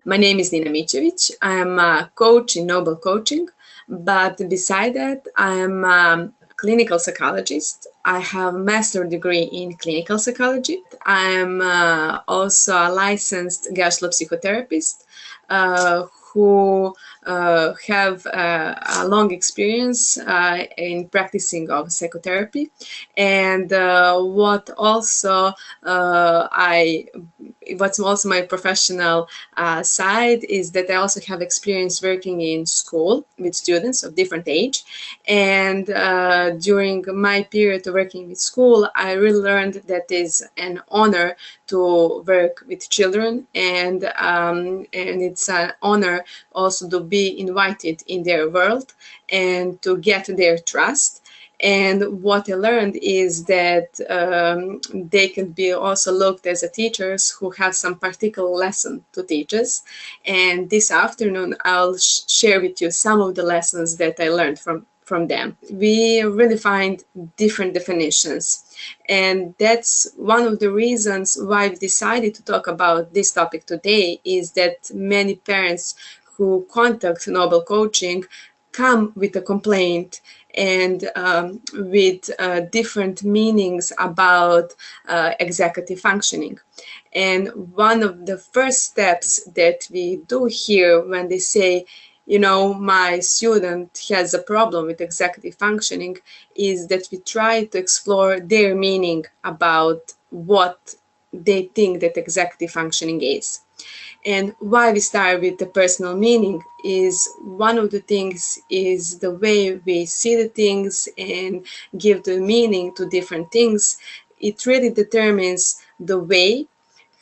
My name is Nina Micovic. I am a coach in Nobel Coaching, but beside that, I am a clinical psychologist. I have a master's degree in clinical psychology. I am also a licensed gestalt psychotherapist who have a long experience in practicing of psychotherapy, and what's also my professional side is that I also have experience working in school with students of different age, and during my period of working with school, I really learned that is an honor to work with children, and it's an honor also to be invited in their world and to get their trust. And what I learned is that they can be also looked as a teachers who have some particular lesson to teach us. And this afternoon, I'll share with you some of the lessons that I learned from them. We really find different definitions. And that's one of the reasons why we decided to talk about this topic today, is that many parents who contact Nobel Coaching come with a complaint and with different meanings about executive functioning. And one of the first steps that we do here when they say, you know, my student has a problem with executive functioning, is that we try to explore their meaning about what they think that executive functioning is. And why we start with the personal meaning is one of the things is the way we see the things and give the meaning to different things. It really determines the way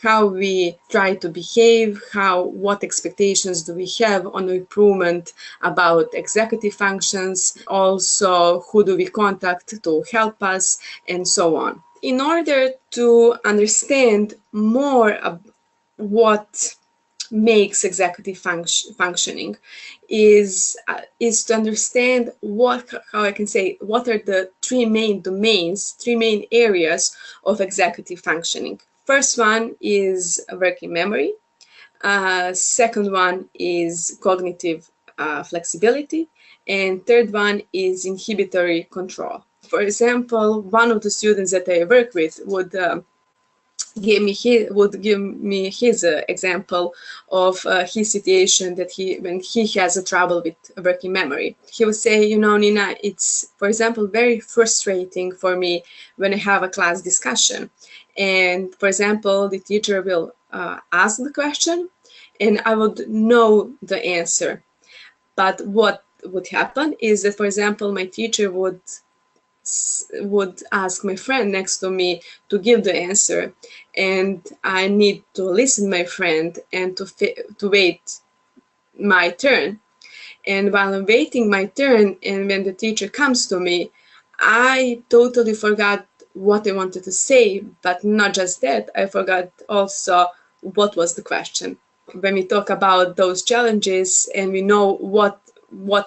how we try to behave, what expectations do we have on improvement about executive functions, also who do we contact to help us, and so on. In order to understand more what makes executive functioning is to understand what are the three main domains, three main areas of executive functioning. First one is working memory. Second one is cognitive flexibility. And third one is inhibitory control. For example, one of the students that I work with would give me his example of his situation that when he has a trouble with working memory. He would say, you know, Nina, it's, for example, very frustrating for me when I have a class discussion. And, for example, the teacher will ask the question and I would know the answer. But what would happen is that, for example, my teacher would ask my friend next to me to give the answer, and I need to listen my friend and to wait my turn. And while I'm waiting my turn, and when the teacher comes to me, I totally forgot what I wanted to say, but not just that, I forgot also what was the question. When we talk about those challenges and we know what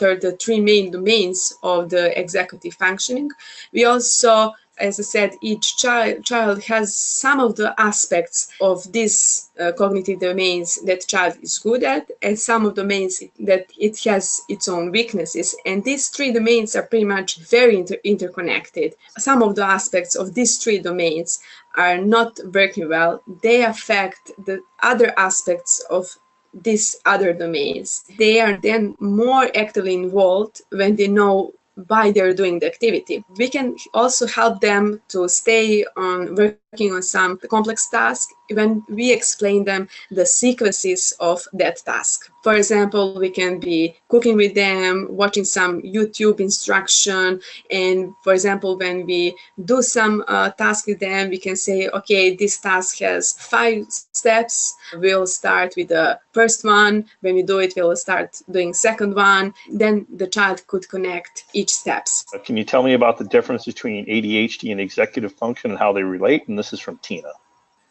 are the three main domains of the executive functioning, we also, as I said, each child has some of the aspects of these cognitive domains that child is good at, and some of the domains that it has its own weaknesses. And these three domains are pretty much very interconnected. Some of the aspects of these three domains are not working well. They affect the other aspects of these other domains. They are then more actively involved when they know why they're doing the activity. We can also help them to stay on working on some complex task when we explain them the sequences of that task. For example, we can be cooking with them, watching some YouTube instruction, and for example, when we do some task with them, we can say, okay, this task has 5 steps. We'll start with the first one. When we do it, we'll start doing second one. Then the child could connect each steps. Can you tell me about the difference between ADHD and executive function and how they relate? And this is from Tina.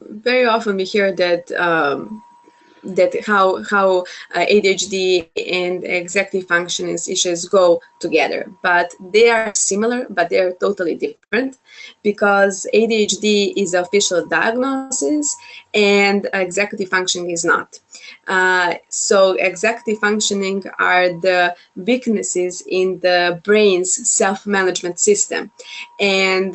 Very often we hear that that how ADHD and executive functioning issues go together, but they are similar, but they are totally different, because ADHD is the official diagnosis and executive functioning is not. So executive functioning are the weaknesses in the brain's self-management system, and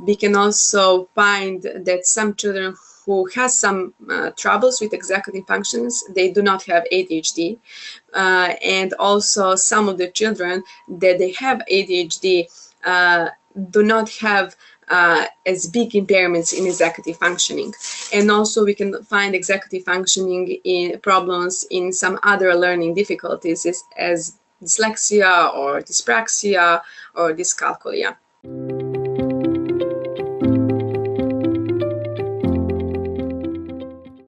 we can also find that some children who has some troubles with executive functions, they do not have ADHD. And also some of the children that they have ADHD do not have as big impairments in executive functioning. And also we can find executive functioning in problems in some other learning difficulties as dyslexia or dyspraxia or dyscalculia.